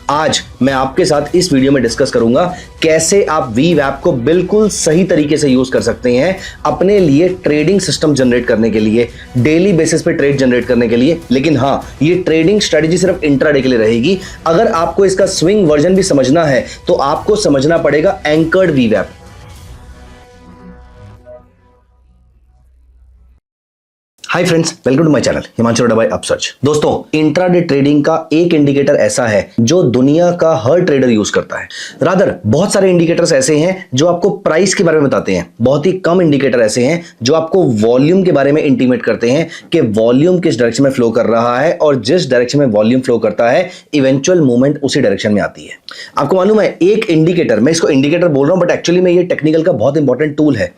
आज मैं आपके साथ इस वीडियो में डिस्कस करूंगा कैसे आप वीवैप को बिल्कुल सही तरीके से यूज कर सकते हैं अपने लिए ट्रेडिंग सिस्टम जनरेट करने के लिए, डेली बेसिस पे ट्रेड जनरेट करने के लिए। लेकिन हाँ, ये ट्रेडिंग स्ट्रेटजी सिर्फ इंट्राडे के लिए रहेगी। अगर आपको इसका स्विंग वर्जन भी समझना है तो आपको समझना पड़ेगा एंकर्ड वीवैप। Hi friends, welcome to my channel Himanshu Arora by Upsurge. दोस्तों, इंट्राडे ट्रेडिंग का एक इंडिकेटर ऐसा है जो दुनिया का हर ट्रेडर यूज करता है। रादर बहुत सारे इंडिकेटर्स ऐसे हैं जो आपको प्राइस के बारे में बताते हैं, बहुत ही कम इंडिकेटर ऐसे हैं जो आपको वॉल्यूम के बारे में इंटीमेट करते हैं कि वॉल्यूम किस डायरेक्शन में फ्लो कर रहा है, और जिस डायरेक्शन में वॉल्यूम फ्लो करता है इवेंचुअल मूवमेंट उसी डायरेक्शन में आती है। आपको मालूम है, एक इंडिकेटर, मैं इसको इंडिकेटर बोल रहा हूं बट एक्चुअली में ये टेक्निकल का बहुत इंपॉर्टेंट टूल है।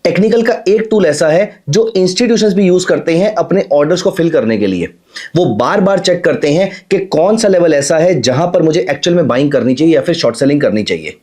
टेक्निकल का एक टूल ऐसा है जो इंस्टीट्यूशंस भी यूज करते हैं अपने ऑर्डर्स को फिल करने के लिए। वो बार बार चेक करते हैं कि कौन सा लेवल ऐसा है जहां पर मुझे एक्चुअल में बाइंग करनी चाहिए या फिर शॉर्ट सेलिंग करनी चाहिए।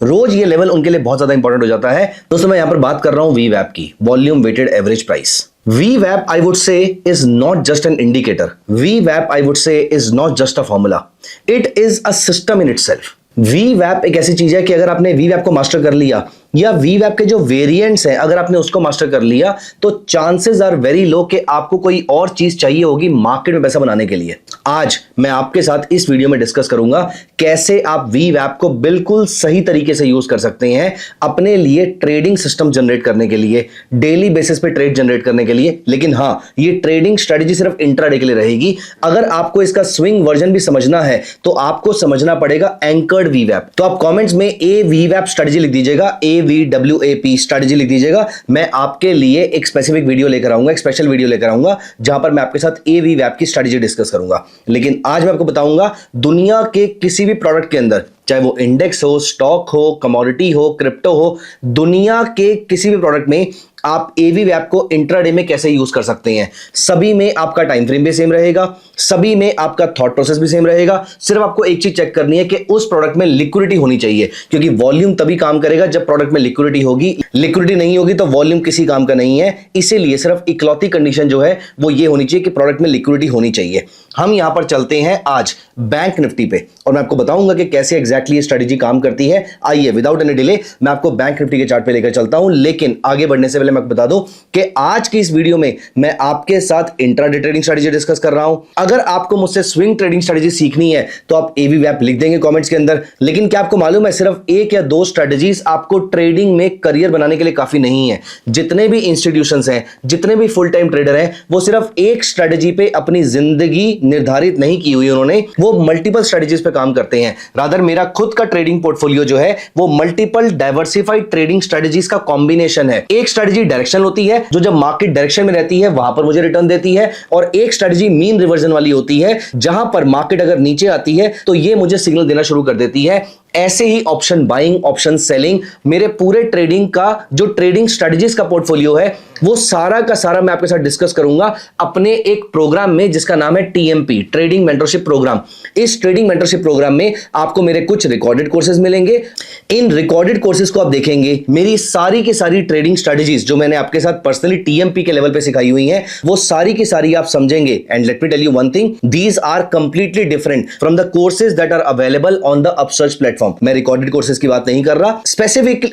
रोज ये लेवल उनके लिए बहुत ज्यादा इंपॉर्टेंट हो जाता है। दोस्तों, मैं यहां पर बात कर रहा हूं वीवैप की, volume weighted average price. VWAP, I would say, is not just an indicator. VWAP, I would say, is not just a formula. It is a system in itself. VWAP एक ऐसी चीज है कि अगर आपने VWAP को मास्टर कर लिया या VWAP के जो वेरिएंट्स हैं अगर आपने उसको मास्टर कर लिया तो चांसेस आर वेरी लो कि आपको कोई और चीज चाहिए होगी मार्केट में पैसा बनाने के लिए। आज मैं आपके साथ इस वीडियो में डिस्कस करूंगा कैसे आप VWAP को बिल्कुल सही तरीके से यूज कर सकते हैं अपने लिए ट्रेडिंग सिस्टम जनरेट करने के लिए, डेली बेसिस पे ट्रेड जनरेट करने के लिए। लेकिन हाँ, ये ट्रेडिंग स्ट्रेटजी सिर्फ इंट्राडे के लिए रहेगी। अगर आपको इसका स्विंग वर्जन भी समझना है तो आपको समझना पड़ेगा एंकर्ड VWAP। तो आप कॉमेंट्स में VWAP स्ट्रेटजी लिख दीजिएगा, VWAP स्ट्रेटजी लिख दीजिएगा। मैं आपके लिए एक स्पेसिफिक वीडियो लेकर आऊंगा, एक स्पेशल वीडियो लेकर आऊंगा जहां पर मैं आपके साथ VWAP की स्ट्रेटजी डिस्कस करूंगा। लेकिन आज मैं आपको बताऊंगा दुनिया के किसी भी प्रोडक्ट के अंदर, चाहे वो इंडेक्स हो, स्टॉक हो, कमोडिटी हो, क्रिप्टो हो, दुनिया के किसी भी प्रोडक्ट में आप VWAP को इंट्राडे में कैसे यूज कर सकते हैं। सभी में आपका टाइम फ्रेम भी सेम रहेगा, सभी में आपका थॉट प्रोसेस भी सेम रहेगा। सिर्फ आपको एक चीज चेक करनी है कि उस प्रोडक्ट में लिक्विडिटी होनी चाहिए, क्योंकि वॉल्यूम तभी काम करेगा जब प्रोडक्ट में लिक्विडिटी होगी। लिक्विडिटी नहीं होगी तो वॉल्यूम किसी काम का नहीं है। इसीलिए सिर्फ इकलौती कंडीशन जो है वो ये होनी चाहिए कि प्रोडक्ट में लिक्विडिटी होनी चाहिए। हम यहां पर चलते हैं आज बैंक निफ्टी पे और मैं आपको बताऊंगा कि कैसे एग्जैक्टली ये स्ट्रेटजी काम करती है। आइए विदाउट एनी डिले मैं आपको बैंक निफ्टी के चार्ट पे लेकर चलता हूं। लेकिन आगे बढ़ने से पहले मैं आपको बता दूं कि आज की इस वीडियो में मैं आपके साथ इंट्राडे ट्रेडिंग स्ट्रेटजी डिस्कस कर रहा हूं। अगर आपको मुझसे स्विंग ट्रेडिंग स्ट्रेटजी सीखनी है तो आप VWAP लिख देंगे कमेंट्स के अंदर। लेकिन क्या आपको मालूम है, सिर्फ एक या दो स्ट्रेटजीज आपको ट्रेडिंग में करियर बनाने के लिए काफी नहीं है। जितने भी इंस्टीट्यूशंस हैं, जितने भी फुल टाइम ट्रेडर हैं, वो सिर्फ एक स्ट्रेटजी पे अपनी जिंदगी निर्धारित नहीं की हुई उन्होंने, वो मल्टीपल स्ट्रेटजीज पे काम करते हैं। रादर मेरा खुद का ट्रेडिंग पोर्टफोलियो जो है वो मल्टीपल डाइवर्सिफाइड ट्रेडिंग स्ट्रेटजीज का कॉम्बिनेशन है। एक स्ट्रेटजी डायरेक्शन होती है जो जब मार्केट डायरेक्शन में रहती है वहां पर मुझे रिटर्न देती है, और एक स्ट्रेटजी मीन रिवर्जन वाली होती है जहां पर मार्केट अगर नीचे आती है तो ये मुझे सिग्नल देना शुरू कर देती है। ऐसे ही ऑप्शन बाइंग, ऑप्शन सेलिंग, मेरे पूरे ट्रेडिंग का जो ट्रेडिंग स्ट्रेटजीज का पोर्टफोलियो है वो सारा का सारा मैं आपके साथ डिस्कस करूंगा अपने एक प्रोग्राम में जिसका नाम है TMP, ट्रेडिंग मेंटरशिप प्रोग्राम। इस ट्रेडिंग मेंटरशिप प्रोग्राम में आपको मेरे कुछ रिकॉर्डेड कोर्सेज मिलेंगे। इन रिकॉर्डेड कोर्सेज को आप देखेंगे, मेरी सारी की सारी ट्रेडिंग स्ट्रेटजीज जो मैंने आपके साथ पर्सनली TMP के लेवल पे सिखाई हुई हैं वो सारी की सारी आप समझेंगे। And let me tell you one thing, these are completely different from the courses that are available on the Upsurge platform. मैं रिकॉर्डेड कोर्सेज की बात नहीं कर रहा,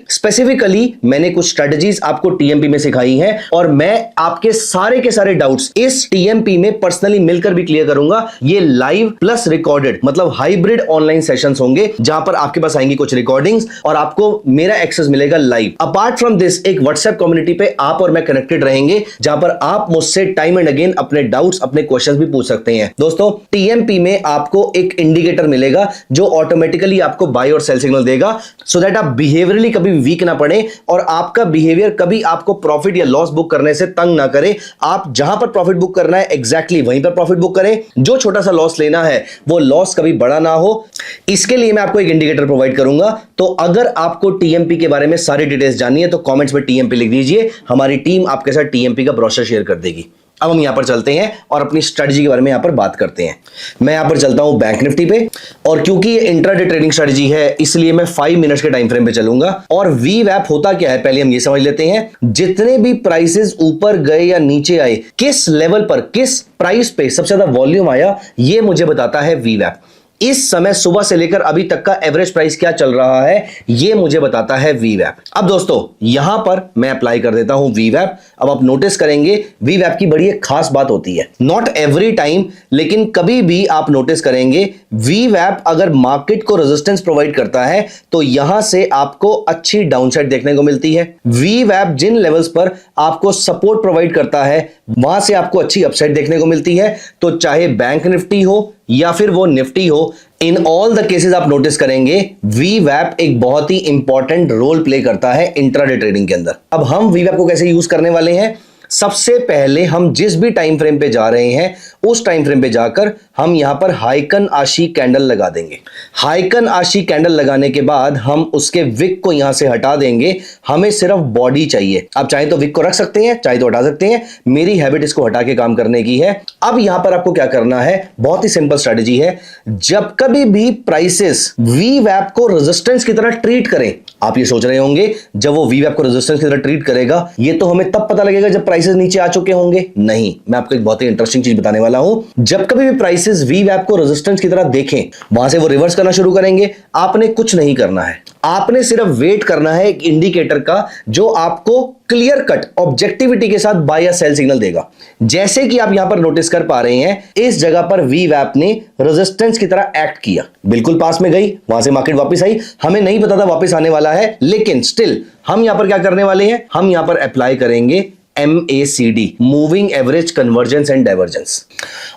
स्पेसिफिकली मैंने कुछ स्ट्रेटजीज आपको TMP में सिखाई हैं और मैं आपके सारे के सारे डाउट्स इस TMP में पर्सनली मिलकर भी क्लियर करूंगा। ये लाइव प्लस रिकॉर्डेड मतलब हाइब्रिड ऑनलाइन सेशंस होंगे जहां पर आपके पास आएंगी कुछ रिकॉर्डिंग्स और आपको मेरा एक्सेस मिलेगा लाइव। अपार्ट फ्रॉम दिस एक व्हाट्सएप कम्युनिटी पे आप और मैं कनेक्टेड रहेंगे जहां पर आप मुझसे टाइम एंड अगेन अपने डाउट्स, अपने क्वेश्चंस भी पूछ सकते हैं। दोस्तों, TMP में आपको एक इंडिकेटर मिलेगा जो ऑटोमेटिकली आपको बाय और सेल सिग्नल देगा, सो दैट आप बिहेवियरली कभी वीक ना पड़े और आपका बिहेवियर कभी आपको प्रॉफिट या लॉस बुक करने से तंग ना करे। आप जहां पर प्रॉफिट बुक करना है एग्जैक्टली वहीं पर प्रॉफिट बुक करें। जो छोटा सा लॉस लेना है वो लॉस कभी बड़ा ना हो। इसके लिए मैं आपको एक इंडिकेटर प्रोवाइड करूंगा। तो अगर आपको TMP के बारे में सारी डिटेल्स जाननी है तो कमेंट्स में TMP लिख दीजिए, हमारी टीम आपके साथ TMP का ब्रोशर शेयर कर देगी। अब हम यहां पर चलते हैं और अपनी स्ट्रेटजी के बारे में यहां पर बात करते हैं। मैं यहां पर चलता हूं बैंक निफ्टी पे, और क्योंकि ये इंट्राडे ट्रेडिंग स्ट्रेटजी है इसलिए मैं 5 मिनट्स के टाइम फ्रेम पे चलूंगा। और VWAP होता क्या है पहले हम ये समझ लेते हैं। जितने भी प्राइसेस ऊपर गए या नीचे आए, किस लेवल पर, किस प्राइस पे सबसे ज्यादा वॉल्यूम आया, ये मुझे बताता है VWAP। इस समय सुबह से लेकर अभी तक का एवरेज प्राइस क्या चल रहा है ये मुझे बताता है वीवैप। अब दोस्तों यहां पर मैं अप्लाई कर देता हूं वीवैप। अब आप नोटिस करेंगे वीवैप की बड़ी एक खास बात होती है, नॉट एवरी टाइम लेकिन कभी भी आप नोटिस करेंगे वीवैप अगर मार्केट को रेजिस्टेंस प्रोवाइड करता है तो यहां से आपको अच्छी डाउनसाइड देखने को मिलती है। वीवैप जिन लेवल्स पर आपको सपोर्ट प्रोवाइड करता है वहां से आपको अच्छी अपसाइड देखने को मिलती है। तो चाहे बैंक निफ्टी हो या फिर वो निफ्टी हो, इन ऑल द केसेस आप नोटिस करेंगे वीवैप एक बहुत ही इंपॉर्टेंट रोल प्ले करता है इंट्राडे ट्रेडिंग के अंदर। अब हम वीवैप को कैसे यूज करने वाले हैं, सबसे पहले हम जिस भी टाइम फ्रेम पे जा रहे हैं उस टाइम फ्रेम पे जाकर हम यहां पर हाइकन आशी कैंडल लगा देंगे। हाइकन आशी कैंडल लगाने के बाद हम उसके विक को यहां से हटा देंगे। हमें सिर्फ बॉडी चाहिए। आप चाहे तो विक को रख सकते हैं, चाहे तो हटा सकते हैं। मेरी हैबिट इसको हटा के काम करने की है। अब यहां पर आपको क्या करना है, बहुत ही सिंपल स्ट्रेटेजी है। जब कभी भी प्राइसेस वीवैप को रेजिस्टेंस की तरह ट्रीट करें, आप ये सोच रहे होंगे जब वो वीवैप को रेजिस्टेंस की तरह ट्रीट करेगा ये तो हमें तब पता लगेगा जब प्राइसेस नीचे आ चुके होंगे। नहीं, मैं आपको एक बहुत ही इंटरेस्टिंग चीज बताने वाला हूं। जब कभी भी प्राइसेस वीवैप को रेजिस्टेंस की तरह देखें वहां से वो रिवर्स करना शुरू करेंगे, आपने कुछ नहीं करना है। आपने सिर्फ वेट करना है एक इंडिकेटर का जो आपको क्लियर कट ऑब्जेक्टिविटी के साथ बाय या सेल सिग्नल देगा। जैसे कि आप यहां पर नोटिस कर पा रहे हैं इस जगह पर वीवैप ने रेजिस्टेंस की तरह एक्ट किया, बिल्कुल पास में गई, वहां से मार्केट वापस आई। हमें नहीं पता था वापस आने वाला है, लेकिन स्टिल हम यहां पर क्या करने वाले हैं, हम यहां पर अप्लाई करेंगे MACD, moving average convergence and divergence.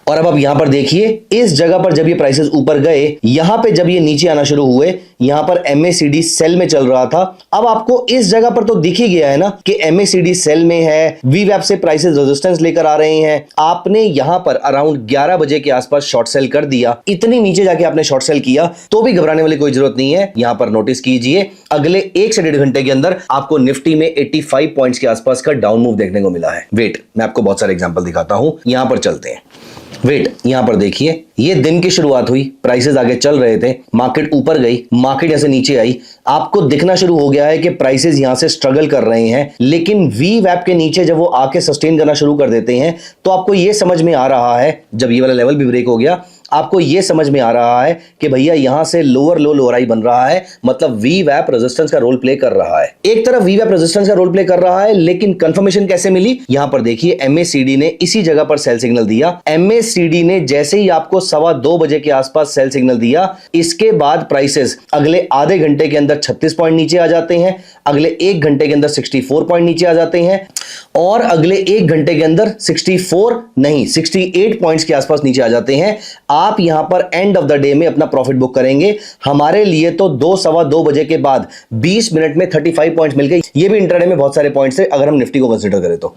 और अब यहां पर देखिए इस जगह पर जब ये प्राइसेस ऊपर गए, यहां पे जब ये नीचे आना शुरू हुए, यहां पर MACD सेल में चल रहा था। अब आपको इस जगह पर तो दिख ही गया है ना कि MACD सेल में है, वीवैप से प्राइसेस रेजिस्टेंस लेकर आ रहे हैं। आपने यहां पर अराउंड 11 बजे के आसपास शॉर्ट सेल कर दिया। इतनी नीचे जाके आपने शॉर्ट सेल किया तो भी घबराने वाली कोई जरूरत नहीं है। यहां पर नोटिस कीजिए अगले 1 से 1.5 घंटे के अंदर आपको निफ्टी में 85 पॉइंट्स के आसपास का डाउन मूव देखने को मिला है। वेट, मैं आपको बहुत सारे एग्जांपल दिखाता हूं, यहां पर चलते हैं। वेट, यहां पर देखिए ये दिन की शुरुआत हुई, प्राइसेस आगे चल रहे थे, मार्केट ऊपर गई, मार्केट ऐसे नीचे आई। आपको दिखना शुरू हो गया है कि प्राइसेस यहां से स्ट्रगल कर रहे हैं, लेकिन वीवैप के नीचे जब वो आके सस्टेन करना शुरू कर देते हैं तो आपको ये समझ में आ रहा है, जब ये वाला लेवल भी ब्रेक हो गया, आपको यह समझ में आ रहा है कि भैया यहां से लोअर लो लोअर हाई बन रहा है, मतलब वीवैप रेजिस्टेंस का रोल प्ले कर रहा है। एक तरफ वीवैप रेजिस्टेंस का रोल प्ले कर रहा है, लेकिन कंफर्मेशन कैसे मिली, यहां पर देखिए MACD ने इसी जगह पर सेल सिग्नल दिया। MACD ने जैसे ही आपको 2:15 बजे के आसपास सेल सिग्नल दिया, इसके बाद प्राइसेस अगले आधे घंटे के अंदर 36 पॉइंट नीचे आ जाते हैं, अगले 1 घंटे के अंदर 64 पॉइंट नीचे आ जाते हैं, और अगले 1 घंटे के अंदर 64 नहीं 68 पॉइंट्स के आसपास नीचे आ जाते हैं। आप यहां पर एंड ऑफ द डे में अपना प्रॉफिट बुक करेंगे। हमारे लिए तो 2-2:15 बजे के बाद 20 मिनट में 35 पॉइंट्स मिल गए। ये भी इंट्राडे में बहुत सारे पॉइंट्स है अगर हम निफ्टी को कंसीडर करें तो।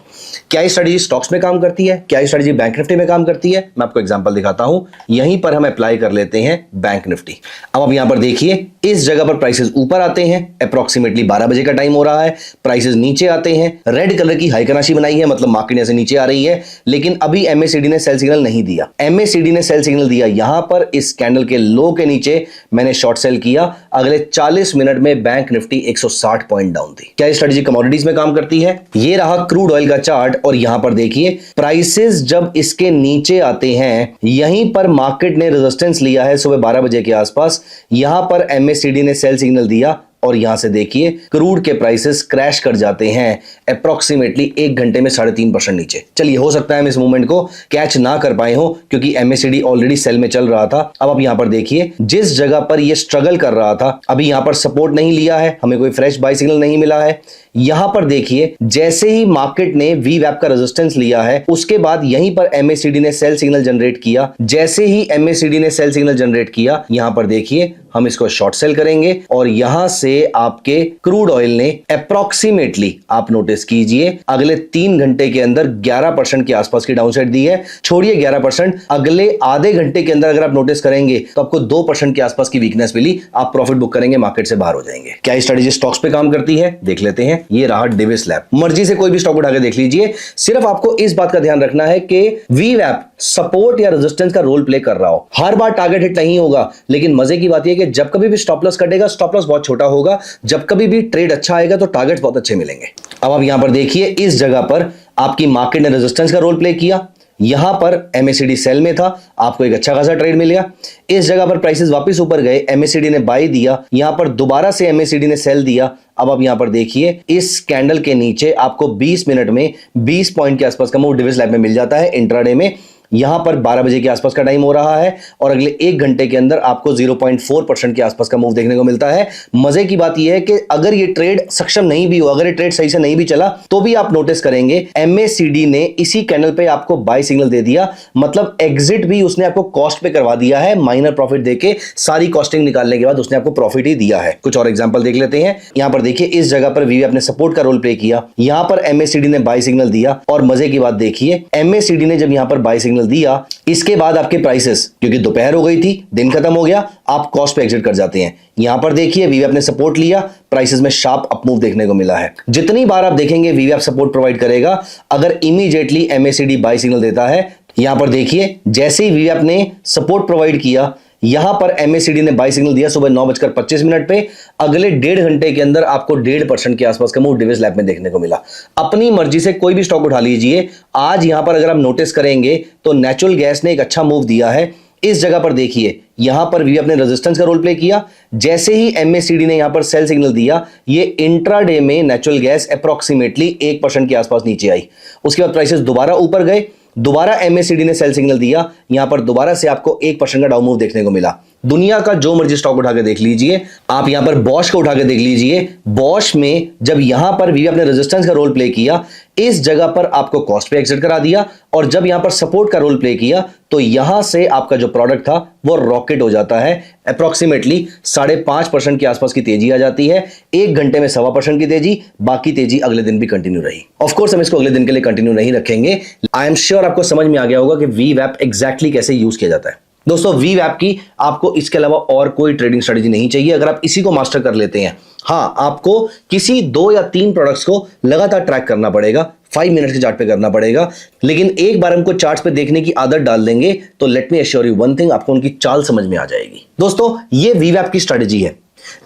क्या ये स्ट्रेटजी स्टॉक्स में काम करती है, क्या ये स्ट्रेटजी बैंक निफ्टी में काम करती है, मैं आपको एग्जांपल दिखाता हूं। यहीं पर हम अप्लाई कर लेते हैं बैंक निफ्टी। अब आप यहां पर देखिए इस जगह पर प्राइसेस ऊपर आते हैं, अप्रॉक्सीमेटली 12 बजे का टाइम हो रहा है, प्राइसेस नीचे आते हैं, रेड कलर की हाइकन राशि बनाई है, मतलब मार्केट ऐसे नीचे आ रही है, लेकिन अभी MACD ने सेल सिग्नल नहीं दिया। MACD ने सेल सिग्नल दिया यहां पर इस कैंडल के लो के नीचे, मैंने शॉर्ट सेल किया। अगले 40 मिनट में बैंक निफ्टी 160 पॉइंट डाउन थी। क्या ये स्ट्रेटजी कमोडिटीज में काम करती है? ये रहा क्रूड ऑयल का चार्ट, और यहां पर देखिए प्राइसेस जब इसके नीचे आते हैं, यहीं पर मार्केट ने रेजिस्टेंस लिया है सुबह 12 बजे के आसपास। यहां पर MACD ने सेल सिग्नल दिया और यहां से देखिए क्रूड के प्राइसेस क्रैश कर जाते हैं अप्रॉक्सीमेटली 1 घंटे में 3.5% नीचे। चलिए हो सकता है हम इस मूवमेंट को कैच ना कर पाए हो क्योंकि MACD ऑलरेडी सेल में चल रहा था। अब आप यहां पर देखिए जिस जगह पर ये स्ट्रगल कर रहा था, अभी यहां पर सपोर्ट नहीं लिया है, हमें कोई फ्रेश बाय सिग्नल नहीं मिला है। यहां पर देखिए जैसे ही मार्केट ने वीवैप का रेजिस्टेंस लिया है, उसके बाद यहीं पर MACD ने सेल सिग्नल जनरेट किया। जैसे ही MACD ने सेल सिग्नल जनरेट किया, यहां पर देखिए हम इसको शॉर्ट सेल करेंगे, और यहां से आपके क्रूड ऑयल ने अप्रॉक्सीमेटली आप नोटिस कीजिए अगले 3 घंटे के अंदर 11% के आसपास की डाउनसाइड दी है। छोड़िए 11%, अगले आधे घंटे के अंदर अगर आप नोटिस करेंगे तो आपको 2% के आसपास की वीकनेस मिली। आप प्रॉफिट बुक करेंगे, मार्केट से बाहर हो जाएंगे। क्या स्ट्रेटजी स्टॉक्स पे काम करती है, देख लेते हैं। ये रहा डेविस लैब, मर्जी से कोई भी स्टॉक उठा के देख लीजिए। सिर्फ आपको इस बात का ध्यान रखना है कि वीवैप सपोर्ट या रेजिस्टेंस का रोल प्ले कर रहा हो। हर बार टारगेट हिट नहीं होगा, लेकिन मजे की बात यह कि जब कभी भी स्टॉप लॉस कटेगा, स्टॉप लॉस बहुत छोटा होगा। जब कभी भी ट्रेड अच्छा आएगा तो टारगेट्स बहुत अच्छे मिलेंगे। अब आप यहां पर देखिए इस जगह पर आपकी मार्केट ने रेजिस्टेंस का रोल प्ले किया, यहां पर MACD सेल में था, आपको एक अच्छा खासा ट्रेड मिल गया। इस जगह पर प्राइसेस वापस ऊपर गए, MACD ने बाय दिया, यहां पर दोबारा से MACD ने सेल दिया। अब आप यहां पर देखिए इस कैंडल के नीचे आपको 20 मिनट में 20 पॉइंट के आसपास का मूव डिविस लैब में मिल जाता है इंट्राडे में। यहां पर 12 बजे के आसपास का टाइम हो रहा है और अगले 1 घंटे के अंदर आपको 0.4% के आसपास का मूव देखने को मिलता है। मजे की बात यह है कि अगर ये ट्रेड सक्षम नहीं भी हो, अगर ये ट्रेड सही से नहीं भी चला, तो भी आप नोटिस करेंगे MACD ने इसी कैंडल पे आपको बाय सिग्नल दे दिया, मतलब एग्जिट भी उसने आपको कॉस्ट पे करवा दिया है। माइनर प्रॉफिट देके सारी कॉस्टिंग निकालने के बाद उसने आपको प्रॉफिट ही दिया है। कुछ और एग्जांपल देख लेते हैं। यहां पर देखिए इस जगह पर VWAP ने सपोर्ट का रोल प्ले किया, यहां पर MACD ने बाय सिग्नल दिया और मजे की बात देखिए MACD ने जब यहां पर बाय सिग्नल दिया, इसके बाद आपके प्राइसेस, क्योंकि दोपहर हो गई थी, दिन खत्म हो गया, आप कॉस्ट पे एग्जिट कर जाते हैं। यहां पर देखिए VWAP ने सपोर्ट लिया, प्राइसेस में शार्प अपमूव देखने को मिला है। जितनी बार आप देखेंगे VWAP सपोर्ट प्रोवाइड करेगा, अगर इमीडिएटली MACD बाय सिग्नल देता है। यहां पर देखिए जैसे ही VWAP ने सपोर्ट प्रोवाइड किया, यहां पर MACD ने बाय सिग्नल दिया सुबह 9:25 पे, अगले 1.5 घंटे के अंदर आपको 1.5% के आसपास का मूव डिविस लैब में देखने को मिला। अपनी मर्जी से कोई भी स्टॉक उठा लीजिए। आज यहां पर अगर आप नोटिस करेंगे तो नेचुरल गैस ने एक अच्छा मूव दिया है। इस जगह पर देखिए यहां पर VWAP ने रेजिस्टेंस का रोल प्ले किया, जैसे ही MACD ने यहां पर सेल सिग्नल दिया, ये इंट्राडे में नेचुरल गैस अप्रोक्सीमेटली 1% के आसपास नीचे आई। उसके बाद प्राइसेस दोबारा ऊपर गए, दोबारा MACD ने सेल सिग्नल दिया, यहां पर दोबारा से आपको 1% का डाउन मूव देखने को मिला। दुनिया का जो मर्जी स्टॉक उठा के देख लीजिए, आप यहां पर बॉश को उठा के देख लीजिए। बॉश में जब यहां पर VWAP ने रेजिस्टेंस का रोल प्ले किया, इस जगह पर आपको कॉस्ट पे एग्जिट करा दिया और जब यहां पर सपोर्ट का रोल प्ले किया, तो यहां से आपका जो प्रोडक्ट था वो रॉकेट हो जाता है। अप्रोक्सीमेटली 5.5% के आसपास की तेजी आ जाती है। 1 घंटे में 1.25% की तेजी, बाकी तेजी अगले दिन भी कंटिन्यू रही। ऑफ कोर्स हम इसको अगले दिन के लिए कंटिन्यू नहीं रखेंगे। आई एम श्योर आपको समझ में आ गया होगा कि VWAP एग्जैक्टली कैसे यूज किया जाता है। दोस्तों VWAP की आपको इसके अलावा और कोई ट्रेडिंग स्ट्रेटेजी नहीं चाहिए। अगर आप इसी को मास्टर कर लेते हैं, हाँ, आपको किसी 2 या 3 प्रोडक्ट्स को लगातार ट्रैक करना पड़ेगा, 5 मिनट के चार्ट पे करना पड़ेगा, लेकिन एक बार हमको चार्ट्स पे देखने की आदत डाल देंगे तो let me assure you one thing, आपको उनकी चाल समझ में आ जाएगी। दोस्तों ये VWAP की स्ट्रेटेजी है,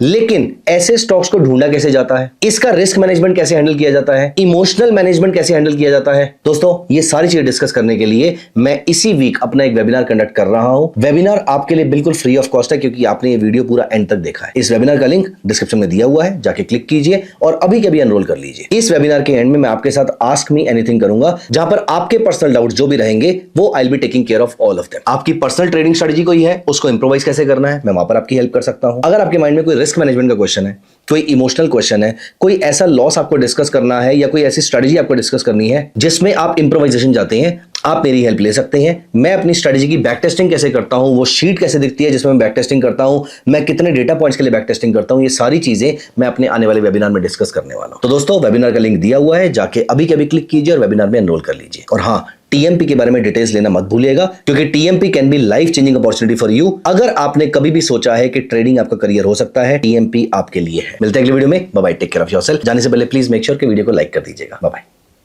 लेकिन ऐसे स्टॉक्स को ढूंढा कैसे जाता है, इसका रिस्क मैनेजमेंट कैसे हैंडल किया जाता है, इमोशनल मैनेजमेंट कैसे हैंडल किया जाता है, दोस्तों ये सारी चीजें डिस्कस करने के लिए मैं इसी वीक अपना एक वेबिनार कंडक्ट कर रहा हूं। वेबिनार आपके लिए बिल्कुल फ्री ऑफ कॉस्ट है, क्योंकि आपने ये वीडियो पूरा एंड तक देखा है। इस वेबिनार का लिंक डिस्क्रिप्शन में दिया हुआ है, जाके क्लिक कीजिए और अभी के अभी एनरोल कर लीजिए। इस वेबिनार के एंड में मैं आपके साथ आस्क मी एनीथिंग करूंगा, जहां पर आपके पर्सनल डाउट्स जो भी रहेंगे वो I will be taking care of all of them. आपकी पर्सनल ट्रेडिंग स्ट्रेटजी कोई है, उसको इंप्रोवाइज कैसे करना है, मैं वहां पर आपकी हेल्प कर सकता हूं। अगर आपके माइंड में कोई रिस्क मैनेजमेंट का क्वेश्चन है, कोई इमोशनल क्वेश्चन है, कोई ऐसा लॉस आपको डिस्कस करना है या कोई ऐसी स्ट्रेटजी आपको डिस्कस करनी है जिसमें आप इंप्रोवाइजेशन चाहते हैं, आप मेरी हेल्प ले सकते हैं। मैं अपनी स्ट्रेटजी की बैक टेस्टिंग कैसे करता हूं, वो शीट कैसे दिखती है जिसमें मैं बैक टेस्टिंग करता हूं, मैं कितने डेटा पॉइंट्स के लिए बैक टेस्टिंग करता हूं, ये सारी चीजें मैं अपने आने वाले वेबिनार में डिस्कस करने वाला हूं। तो दोस्तों वेबिनार का लिंक दिया हुआ है, जाके अभी के अभी क्लिक कीजिए और वेबिनार में एनरोल कर लीजिए। और हाँ, TMP के बारे में डिटेल्स लेना मत भूलिएगा, क्योंकि TMP can be life changing opportunity for you. अगर आपने कभी भी सोचा है कि ट्रेडिंग आपका करियर हो सकता है, TMP आपके लिए है। मिलते हैं अगले वीडियो में। Bye bye, take care of yourself. जाने से पहले प्लीज मेक श्योर कि वीडियो को लाइक कर दीजिएगा। Bye bye.